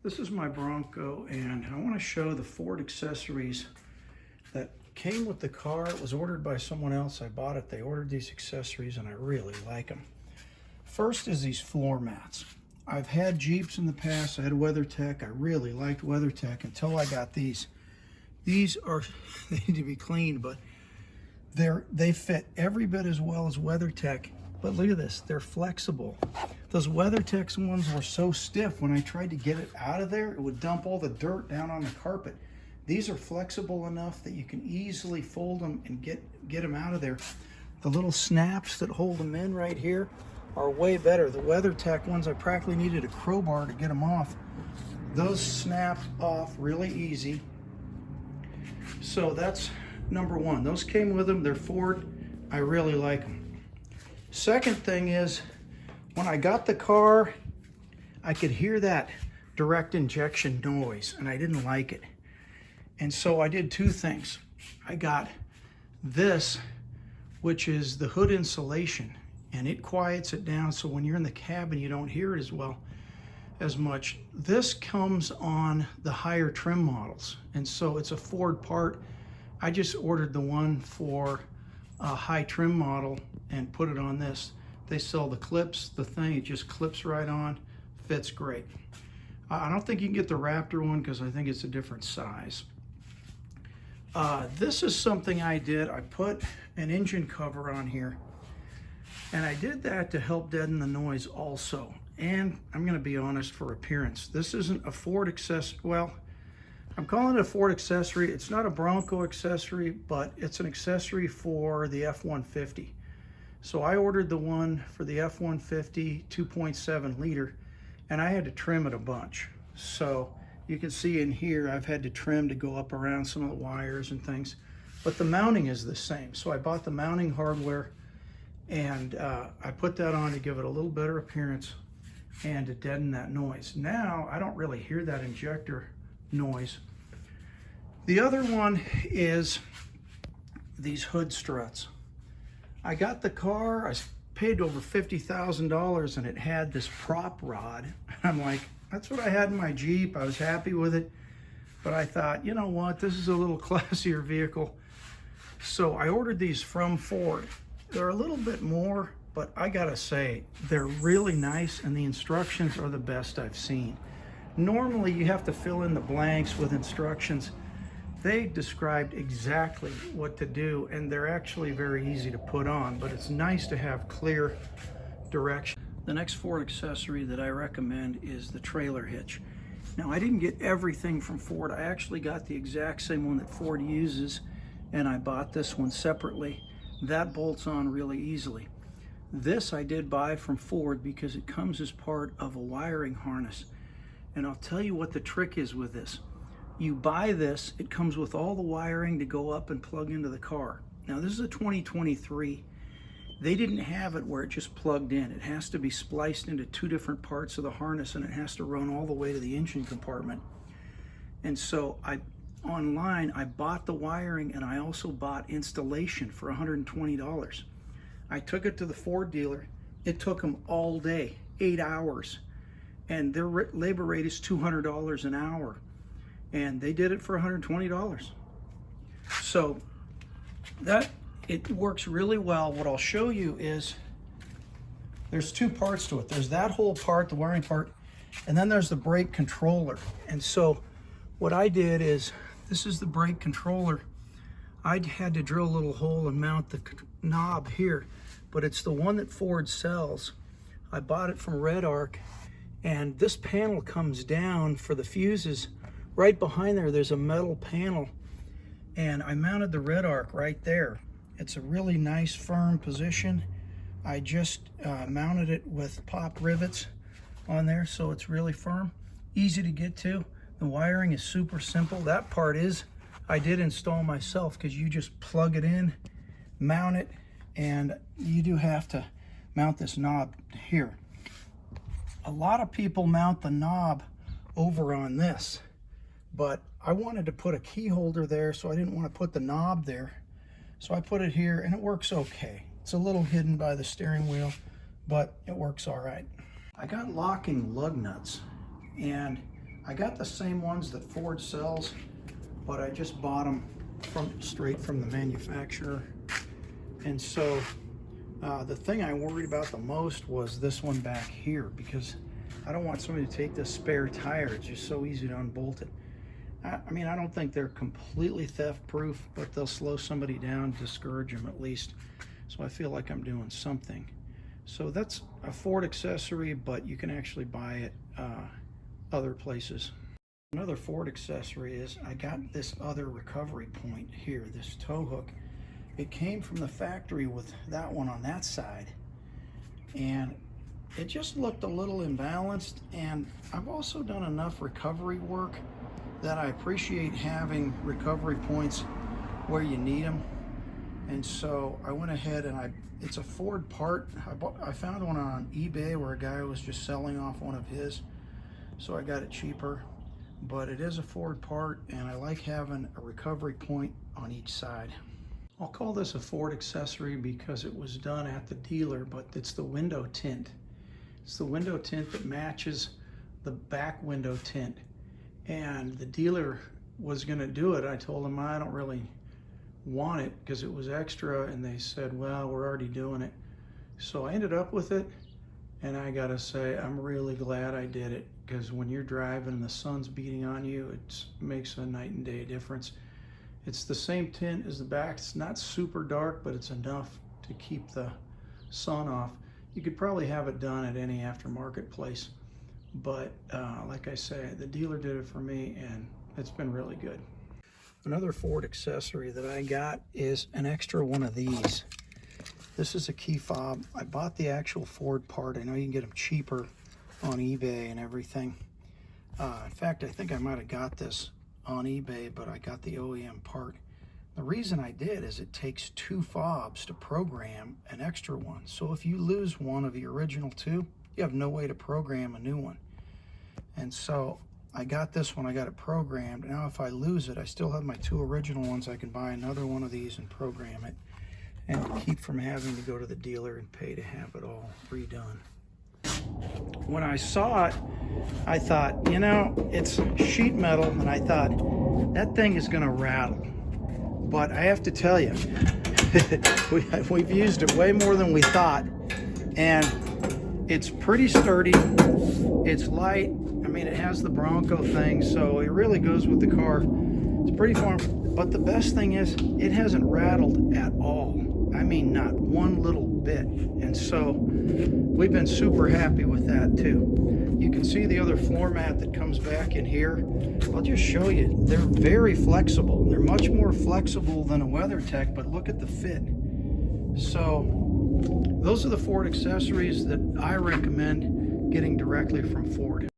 This is my Bronco, and I want to show the Ford accessories that came with the car. It was ordered by someone else. I bought it. They ordered these accessories, and I really like them. First is these floor mats. I've had Jeeps in the past. I had WeatherTech. I really liked WeatherTech until I got these. These are, they need to be cleaned, but they fit every bit as well as WeatherTech. But look at this, they're flexible. Those WeatherTech ones were so stiff, when I tried to get it out of there, it would dump all the dirt down on the carpet. These are flexible enough that you can easily fold them and get them out of there. The little snaps that hold them in right here are way better. The WeatherTech ones, I practically needed a crowbar to get them off. Those snap off really easy. So that's number one. Those came with them. They're Ford. I really like them. Second thing is, when I got the car, I could hear that direct injection noise, and I didn't like it. And so I did two things. I got this, which is the hood insulation, and it quiets it down so when you're in the cabin, you don't hear it as much. This comes on the higher trim models, and so it's a Ford part. I just ordered the one for a high trim model and put it on this. They sell the clips, the thing, it just clips right on, fits great. I don't think you can get the Raptor one because I think it's a different size. This is something I did. I put an engine cover on here, and I did that to help deaden the noise also. And I'm gonna be honest, for appearance, this isn't a Ford accessory. Well, I'm calling it a Ford accessory. It's not a Bronco accessory, but it's an accessory for the F-150. So I ordered the one for the F-150 2.7 liter, and I had to trim it a bunch. So you can see in here, I've had to trim to go up around some of the wires and things, but the mounting is the same. So I bought the mounting hardware, and I put that on to give it a little better appearance and to deaden that noise. Now, I don't really hear that injector noise. The other one is these hood struts. I got the car, I paid over $50,000, and it had this prop rod. I'm like, that's what I had in my Jeep. I was happy with it, but I thought, you know what, this is a little classier vehicle. So I ordered these from Ford. They're a little bit more, but I gotta say, they're really nice, and the instructions are the best I've seen. Normally, you have to fill in the blanks with instructions. They described exactly what to do, and they're actually very easy to put on, but it's nice to have clear direction. The next Ford accessory that I recommend is the trailer hitch. Now, I didn't get everything from Ford. I actually got the exact same one that Ford uses, and I bought this one separately. That bolts on really easily. This I did buy from Ford because it comes as part of a wiring harness. And I'll tell you what the trick is with this. You buy this, it comes with all the wiring to go up and plug into the car. Now, this is a 2023. They didn't have it where it just plugged in. It has to be spliced into two different parts of the harness, and it has to run all the way to the engine compartment. And so online, I bought the wiring, and I also bought installation for $120. I took it to the Ford dealer. It took them all day, 8 hours. And their labor rate is $200 an hour. And they did it for $120. So it works really well. What I'll show you is there's two parts to it. There's that whole part, the wiring part, and then there's the brake controller. And so what I did is, this is the brake controller. I had to drill a little hole and mount the knob here, but it's the one that Ford sells. I bought it from Red Arc. And this panel comes down for the fuses. Right behind there's a metal panel, and I mounted the Red Arc right there. It's a really nice firm position. I just mounted it with pop rivets on there, so it's really firm, easy to get to. The wiring is super simple. That part I did install myself, because you just plug it in, mount it, and you do have to mount this knob here. A lot of people mount the knob over on this, but I wanted to put a key holder there, so I didn't want to put the knob there. So I put it here, and it works okay. It's a little hidden by the steering wheel, but it works all right. I got locking lug nuts, and I got the same ones that Ford sells, but I just bought them straight from the manufacturer. And so the thing I worried about the most was this one back here, because I don't want somebody to take this spare tire. It's just so easy to unbolt it. I mean, I don't think they're completely theft proof, but they'll slow somebody down, discourage them at least. So I feel like I'm doing something. So that's a Ford accessory, but you can actually buy it other places. Another Ford accessory is I got this other recovery point here, this tow hook. It came from the factory with that one on that side, and it just looked a little imbalanced. And I've also done enough recovery work that I appreciate having recovery points where you need them. And so I went ahead and it's a Ford part. I found one on eBay where a guy was just selling off one of his, so I got it cheaper. But it is a Ford part, and I like having a recovery point on each side. I'll call this a Ford accessory because it was done at the dealer, but it's the window tint. It's the window tint that matches the back window tint. And the dealer was gonna do it. I told him I don't really want it because it was extra, and they said, well, we're already doing it. So I ended up with it, and I gotta say, I'm really glad I did it, because when you're driving and the sun's beating on you, it makes a night and day difference. It's the same tint as the back. It's not super dark, but it's enough to keep the sun off. You could probably have it done at any aftermarket place, but like I say, the dealer did it for me, and it's been really good. Another Ford accessory that I got is an extra one of these. This is a key fob. I bought the actual Ford part. I know you can get them cheaper on eBay and everything. In fact, I think I might have got this on eBay, but I got the OEM part. The reason I did is it takes 2 fobs to program an extra one. So if you lose one of the original 2, you have no way to program a new one. And so I got this one, I got it programmed. Now if I lose it, I still have my 2 original ones. I can buy another one of these and program it, and keep from having to go to the dealer and pay to have it all redone. When I saw it, I thought, you know, it's sheet metal, and I thought, that thing is gonna rattle. But I have to tell you, we've used it way more than we thought, and it's pretty sturdy, it's light. I mean, it has the Bronco thing, so it really goes with the car. It's pretty fun, but the best thing is, it hasn't rattled at all. I mean, not one little bit. And so we've been super happy with that too. You can see the other floor mat that comes back in here. I'll just show you. They're very flexible. They're much more flexible than a WeatherTech, but look at the fit. So those are the Ford accessories that I recommend getting directly from Ford.